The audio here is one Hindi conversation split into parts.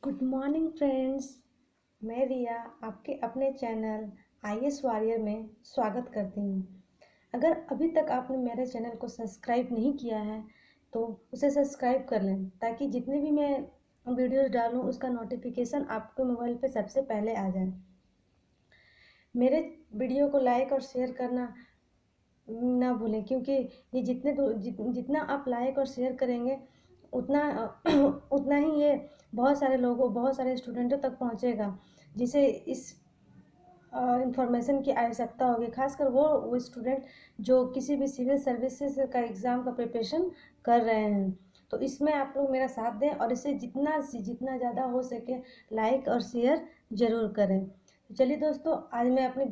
Good morning friends. मैं रिया आपके अपने चैनल आईएएस वॉरियर में स्वागत करती हूँ। अगर अभी तक आपने मेरे चैनल को सब्सक्राइब नहीं किया है तो उसे सब्सक्राइब कर लें ताकि जितने भी मैं वीडियोस डालूँ उसका नोटिफिकेशन आपके मोबाइल पे सबसे पहले आ जाए। मेरे वीडियो को लाइक और शेयर करना ना भूलें, क्योंकि ये जितना आप लाइक और शेयर करेंगे उतना उतना ही ये बहुत सारे लोगों, बहुत सारे स्टूडेंटों तक पहुंचेगा जिसे इस इंफॉर्मेशन की आवश्यकता होगी। खासकर वो स्टूडेंट जो किसी भी सिविल सर्विसेज का एग्ज़ाम का प्रिपरेशन कर रहे हैं। तो इसमें आप लोग मेरा साथ दें और इसे जितना ज़्यादा हो सके लाइक और शेयर ज़रूर करें। तो चलिए दोस्तों, आज मैं अपनी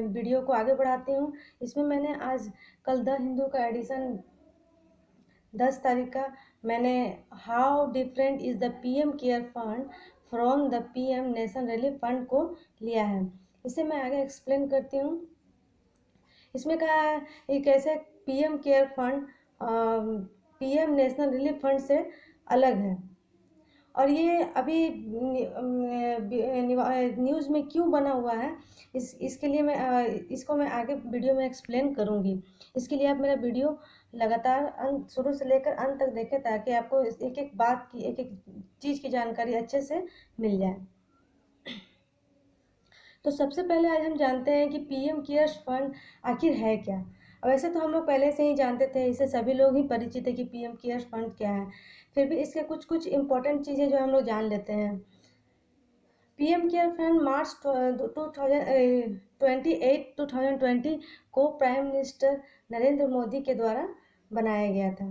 वीडियो को आगे बढ़ाती हूँ। इसमें मैंने आज कल द हिंदू का एडिशन 10 तारीख का मैंने how different is the PM care fund from the PM nation relief fund को लिया है। इसे मैं आगे एक्सप्लेन करती हूँ। इसमें कहा है कि कैसे PM care fund PM national relief fund से अलग है और ये अभी न्यूज़ में क्यों बना हुआ है। इसके लिए इसको मैं आगे वीडियो में एक्सप्लेन करूँगी। इसके लिए आप मेरा वीडियो लगातार शुरू से लेकर अंत तक देखें ताकि आपको एक एक बात की, एक एक चीज़ की जानकारी अच्छे से मिल जाए। तो सबसे पहले आज हम जानते हैं कि पीएम केयर्स फंड आखिर है क्या। वैसे तो हम लोग पहले से ही जानते थे, इसे सभी लोग ही परिचित है कि पीएम केयर्स फंड क्या है। फिर भी इसके कुछ कुछ इम्पोर्टेंट चीज़ें जो हम लोग जान लेते हैं। पीएम केयर फंड मार्च 2020 को प्राइम मिनिस्टर नरेंद्र मोदी के द्वारा बनाया गया था।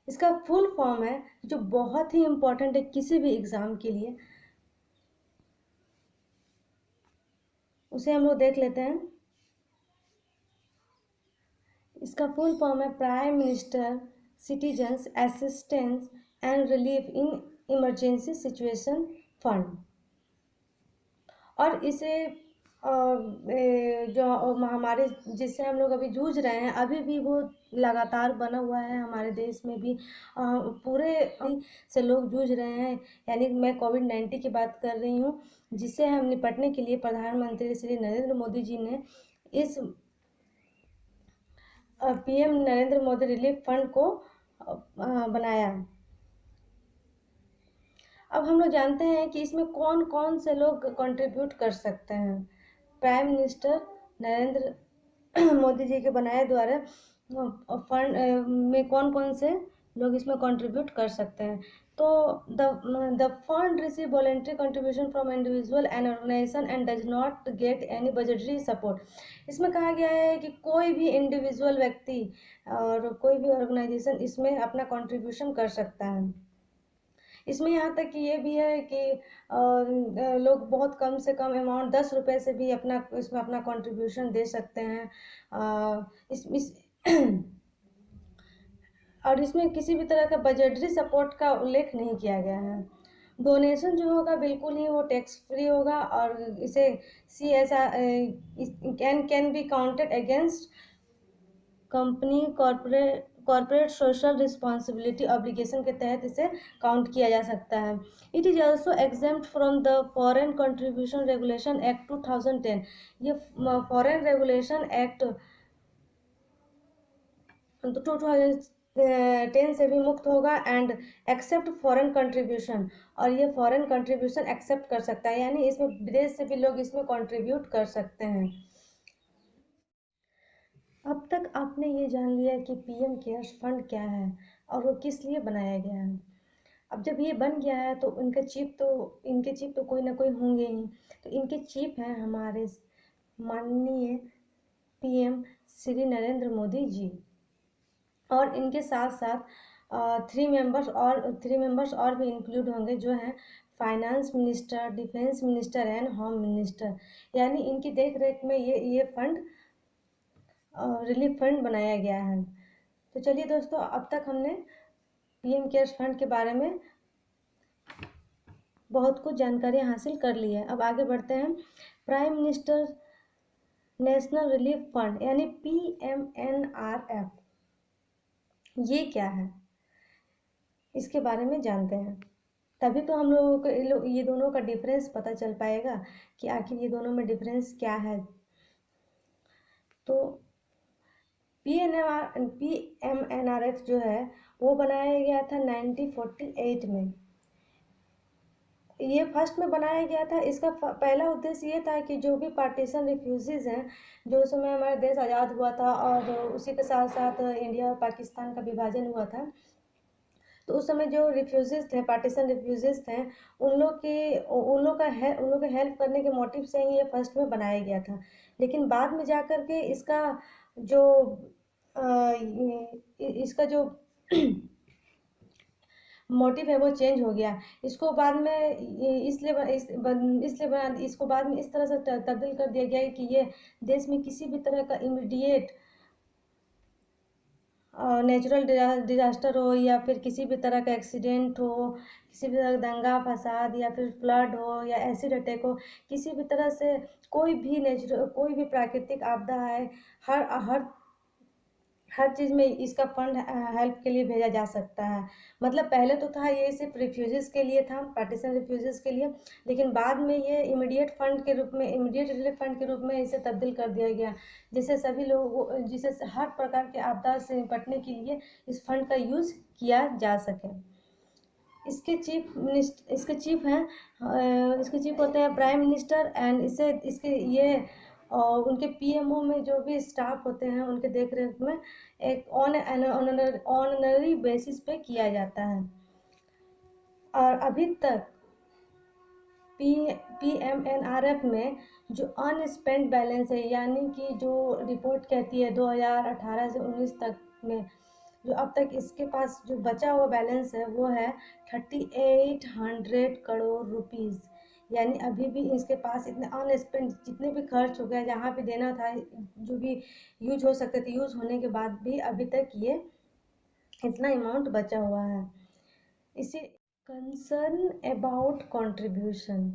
इसका फुल फॉर्म है जो बहुत ही इम्पोर्टेंट है किसी भी एग्ज़ाम के लिए, उसे हम लोग देख लेते हैं। इसका फुल फॉर्म है prime minister citizens assistance and relief in emergency situation fund. और इसे जो महामारी जिससे हम लोग अभी जूझ रहे हैं, अभी भी वो लगातार बना हुआ है हमारे देश में भी। पूरे से लोग जूझ रहे हैं, यानी मैं कोविड-19 की बात कर रही हूँ, जिससे हम निपटने के लिए प्रधानमंत्री श्री नरेंद्र मोदी जी ने इस PM Narendra Modi relief fund को बनाया। अब हम लोग जानते हैं कि इसमें कौन कौन से लोग कंट्रीब्यूट कर सकते हैं। प्राइम मिनिस्टर नरेंद्र मोदी जी के बनाए द्वारा फंड में कौन कौन से लोग इसमें कंट्रीब्यूट कर सकते हैं। तो the fund receive voluntary contribution from individual and organization and does not get any budgetary support. इसमें कहा गया है कि कोई भी इंडिविजुअल व्यक्ति और कोई भी ऑर्गेनाइजेशन इसमें अपना कंट्रीब्यूशन कर सकता है। इसमें यहाँ तक कि ये भी है कि लोग बहुत कम से कम अमाउंट 10 रुपये से भी इसमें अपना कंट्रीब्यूशन दे सकते हैं। इस और इसमें किसी भी तरह का बजटरी सपोर्ट का उल्लेख नहीं किया गया है। डोनेशन जो होगा बिल्कुल ही वो टैक्स फ्री होगा और इसे CSR can be counted against company corporate social responsibility obligation के तहत इसे काउंट किया जा सकता है। It is also exempt from the foreign contribution regulation act 2010। ये फॉरेन रेगुलेशन एक्ट 2010 से भी मुक्त होगा एंड एक्सेप्ट फॉरेन कंट्रीब्यूशन। और ये फॉरेन कंट्रीब्यूशन एक्सेप्ट कर सकता है, यानी इसमें विदेश से भी लोग इसमें कंट्रीब्यूट कर सकते हैं। अब तक आपने ये जान लिया कि पीएम केयर्स फंड क्या है और वो किस लिए बनाया गया है। अब जब ये बन गया है तो इनके चीफ तो कोई ना कोई होंगे ही। तो इनके चीफ हैं हमारे माननीय पीएम श्री नरेंद्र मोदी जी, और इनके साथ साथ 3 मेंबर्स और भी इंक्लूड होंगे, जो हैं finance minister, defence minister and home minister. यानी इनकी देख रेख में ये फंड रिलीफ फंड बनाया गया है। तो चलिए दोस्तों, अब तक हमने पीएम केयर्स फंड के बारे में बहुत कुछ जानकारी हासिल कर ली है। अब आगे बढ़ते हैं। Prime minister national relief fund यानी PMNRF, ये क्या है इसके बारे में जानते हैं। तभी तो हम लोगों को ये दोनों का डिफरेंस पता चल पाएगा कि आखिर ये दोनों में डिफरेंस क्या है। तो PMNRF जो है वो बनाया गया था 1948 में। ये फर्स्ट में बनाया गया था। इसका पहला उद्देश्य ये था कि जो भी पार्टीशन रिफ्यूजीज हैं, जो उस समय हमारा देश आज़ाद हुआ था और उसी के साथ साथ इंडिया और पाकिस्तान का विभाजन हुआ था, तो उस समय जो रिफ्यूजीज थे, पार्टीशन रिफ्यूजीज थे, उन लोग के हेल्प करने के मोटिव से ही ये फर्स्ट में बनाया गया था। लेकिन बाद में जा कर के इसका जो इसका जो मोटिव है वो चेंज हो गया। इसको बाद में इसको बाद में इस तरह से तब्दील कर दिया गया कि ये देश में किसी भी तरह का इमीडिएट नेचुरल डिजास्टर हो या फिर किसी भी तरह का एक्सीडेंट हो, किसी भी तरह का दंगा फसाद या फिर फ्लड हो या एसिड अटैक हो, किसी भी तरह से कोई भी प्राकृतिक आपदा है, हर हर हर चीज़ में इसका फंड हेल्प के लिए भेजा जा सकता है। मतलब पहले तो था ये सिर्फ रिफ्यूजीज़ के लिए था, पार्टीशन रिफ्यूजीज़ के लिए, लेकिन बाद में ये इमीडिएट रिलीफ फंड के रूप में इसे तब्दील कर दिया गया, जिसे हर प्रकार के आपदा से निपटने के लिए इस फंड का यूज़ किया जा सके। इसके चीफ होते हैं प्राइम मिनिस्टर, एंड और उनके पीएमओ में जो भी स्टाफ होते हैं उनके देख रेख में एक ऑनररी बेसिस पे किया जाता है। और अभी तक PMNRF में जो अनस्पेंड बैलेंस है, यानी कि जो रिपोर्ट कहती है 2018 से 19 तक में जो अब तक इसके पास जो बचा हुआ बैलेंस है वो है 3800 करोड़ रुपीज़। यानी अभी भी इसके पास इतने अनस्पेंड जितने भी खर्च हो गया, जहाँ भी देना था, जो भी यूज हो सकते थे, यूज होने के बाद भी अभी तक ये इतना अमाउंट बचा हुआ है। इसे कंसर्न अबाउट कंट्रीब्यूशन।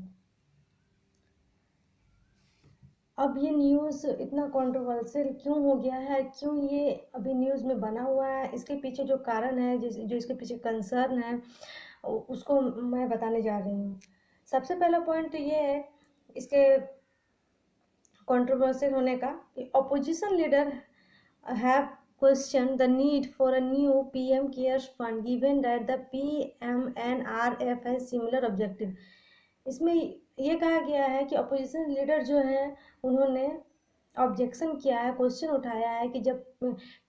अब ये न्यूज़ इतना कंट्रोवर्शियल क्यों हो गया है, क्यों ये अभी न्यूज़ में बना हुआ है, इसके पीछे जो कारण है, जो इसके पीछे कंसर्न है, उसको मैं बताने जा रही हूँ। सबसे पहला पॉइंट तो ये है इसके कंट्रोवर्शियल होने का कि opposition leader have question the need for a new PM cares fund given that the PMNRF has similar objective. इसमें ये कहा गया है कि अपोजिशन लीडर जो हैं उन्होंने ऑब्जेक्शन किया है, क्वेश्चन उठाया है कि जब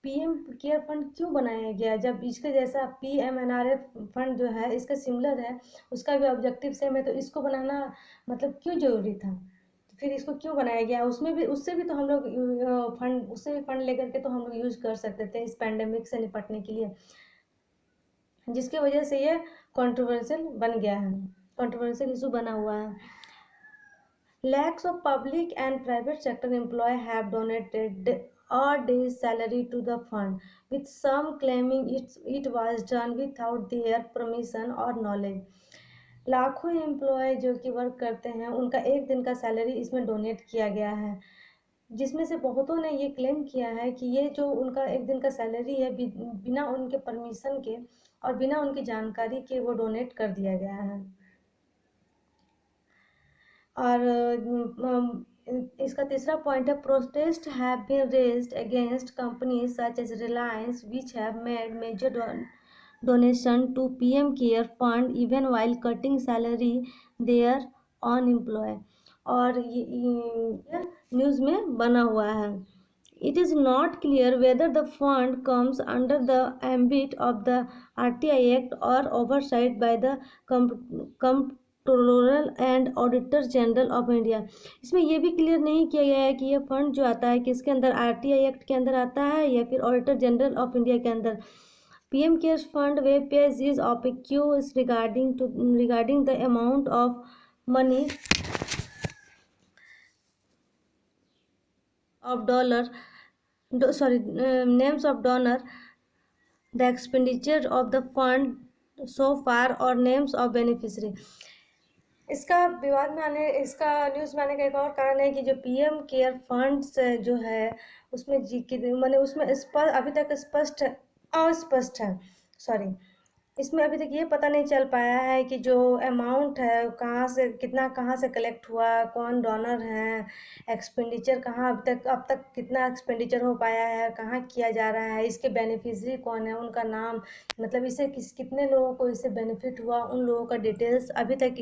PM केयर फंड क्यों बनाया गया, जब इसके जैसा PMNRF फंड जो है इसका सिमिलर है, उसका भी ऑब्जेक्टिव सेम है, तो इसको बनाना मतलब क्यों जरूरी था, तो फिर इसको क्यों बनाया गया। उससे भी तो हम लोग फंड लेकर के तो हम लोग यूज कर सकते थे इस पैंडेमिक से निपटने के लिए, जिसकी वजह से ये कंट्रोवर्शियल बन गया है, कंट्रोवर्शियल इशू बना हुआ है। Lakhs of public and private sector employees have donated a day's salary to the fund, with some claiming it was done without their permission or knowledge. लाखों एम्प्लॉय जो कि वर्क करते हैं उनका एक दिन का सैलरी इसमें डोनेट किया गया है, जिसमें से बहुतों ने ये क्लेम किया है कि ये जो उनका एक दिन का सैलरी है बिना उनके परमिशन के और बिना उनकी जानकारी के वो डोनेट कर दिया गया है। और इसका तीसरा पॉइंट है protest have been raised against companies such as Reliance which have made major donation to PM care fund even while cutting salary their on employ. और ये न्यूज़ में बना हुआ है। It is not clear whether the fund comes under the ambit of the RTI Act or oversight by the controller and auditor general of India. इसमें यह भी क्लियर नहीं किया गया है कि यह फंड जो आता है किसके अंदर, RTI एक्ट के अंदर आता है या फिर ऑडिटर जनरल ऑफ इंडिया के अंदर। PM cares fund web page is obscure regarding the amount of money of names of donor, the expenditure of the fund so far और names of beneficiary। इसका न्यूज़ में आने का एक और कारण है कि जो PM केयर फंड्स जो है उसमें अभी तक अस्पष्ट है। इसमें अभी तक ये पता नहीं चल पाया है कि जो अमाउंट है कहाँ से कलेक्ट हुआ, कौन डोनर है, एक्सपेंडिचर कहाँ अब तक कितना एक्सपेंडिचर हो पाया है, कहाँ किया जा रहा है, इसके बेनिफिशरी कौन है, उनका नाम, मतलब इसे कितने लोगों को इससे बेनिफिट हुआ, उन लोगों का डिटेल्स अभी तक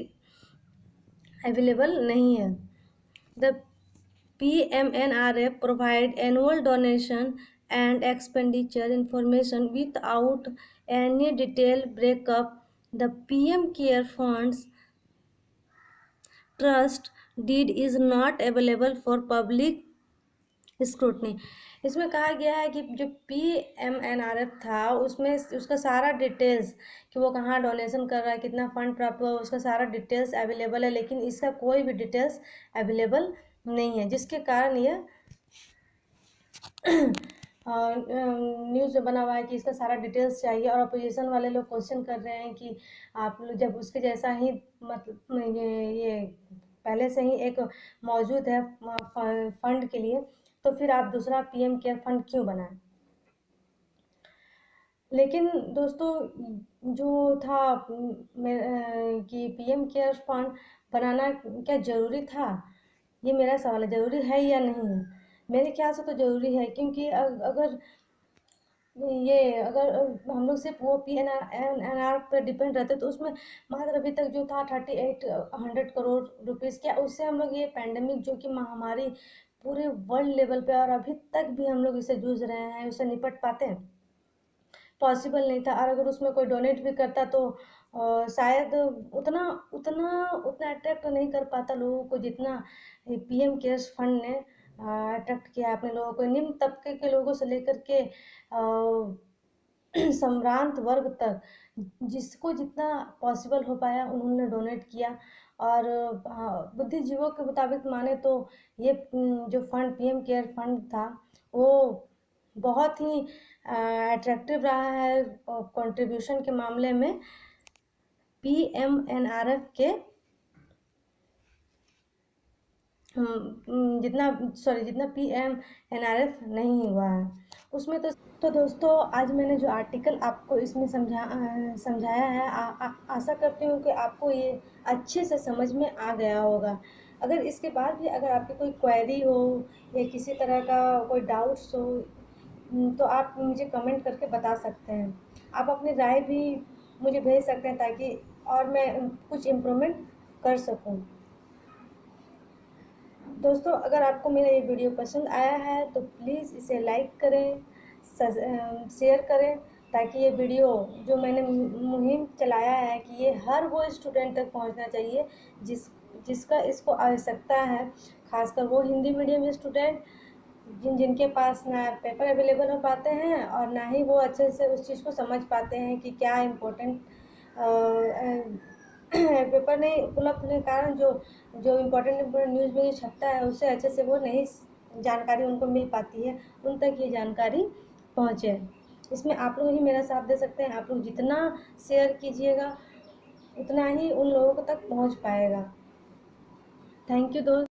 अवेलेबल नहीं है। The PMNRF provide annual donation and expenditure information without any detailed breakup. The PM Care Funds Trust deed is not available for public scrutiny. इसमें कहा गया है कि जो PMNRF था उसमें उसका सारा डिटेल्स कि वो कहाँ डोनेशन कर रहा है, कितना फंड प्राप्त हुआ, उसका सारा डिटेल्स अवेलेबल है, लेकिन इसका कोई भी डिटेल्स अवेलेबल नहीं है, जिसके कारण यह न्यूज़ में बना हुआ है कि इसका सारा डिटेल्स चाहिए। और अपोजिशन वाले लोग क्वेश्चन कर रहे हैं कि आप लोग जब उसके जैसा ही मतलब ये पहले से ही एक मौजूद है फंड के लिए, तो फिर आप दूसरा PM केयर फंड क्यों बनाएं। लेकिन दोस्तों जो था कि PM केयर फंड बनाना क्या ज़रूरी था, ये मेरा सवाल है, ज़रूरी है या नहीं है। मेरे ख्याल से तो ज़रूरी है, क्योंकि अगर हम लोग सिर्फ वो PNR पर डिपेंड रहते तो उसमें मात्र अभी तक जो था 3800 करोड़ रुपीज़, क्या उससे हम लोग ये पैंडमिक जो कि महामारी पूरे वर्ल्ड लेवल पे और अभी तक भी हम लोग इससे जूझ रहे हैं, उससे निपट पाते हैं, पॉसिबल नहीं था। और अगर उसमें कोई डोनेट भी करता तो शायद उतना उतना उतना अट्रैक्ट नहीं कर पाता लोगों को जितना PM केयर्स फंड ने अट्रैक्ट किया अपने लोगों को। निम्न तबके के लोगों से लेकर के सम्भ्रांत वर्ग तक जिसको जितना पॉसिबल हो पाया उन्होंने डोनेट किया। और बुद्धिजीवों के मुताबिक माने तो ये जो फंड PM केयर फंड था वो बहुत ही अट्रैक्टिव रहा है कंट्रीब्यूशन के मामले में PMNRF के जितना PMNRF नहीं हुआ है उसमें। तो दोस्तों आज मैंने जो आर्टिकल आपको इसमें समझाया है, आशा करती हूँ कि आपको ये अच्छे से समझ में आ गया होगा। अगर इसके बाद भी अगर आपकी कोई क्वेरी हो या किसी तरह का कोई डाउट्स हो तो आप मुझे कमेंट करके बता सकते हैं। आप अपनी राय भी मुझे भेज सकते हैं ताकि और मैं कुछ इम्प्रूवमेंट कर सकूं। दोस्तों अगर आपको मेरा ये वीडियो पसंद आया है तो प्लीज़ इसे लाइक करें, शेयर करें, ताकि ये वीडियो जो मैंने मुहिम चलाया है कि ये हर वो स्टूडेंट तक पहुंचना चाहिए जिसका इसको आवश्यकता है, खासकर वो हिंदी मीडियम स्टूडेंट जिनके पास ना पेपर अवेलेबल हो पाते हैं और ना ही वो अच्छे से उस चीज़ को समझ पाते हैं कि क्या इम्पोर्टेंट पेपर नहीं उपलब्ध होने के कारण जो जो इम्पोर्टेंट न्यूज़ में ये छपता है उससे अच्छे से वो नहीं जानकारी उनको मिल पाती है, उन तक ये जानकारी पहुँचे। इसमें आप लोग ही मेरा साथ दे सकते हैं। आप लोग जितना शेयर कीजिएगा उतना ही उन लोगों तक पहुँच पाएगा। थैंक यू दोस्त।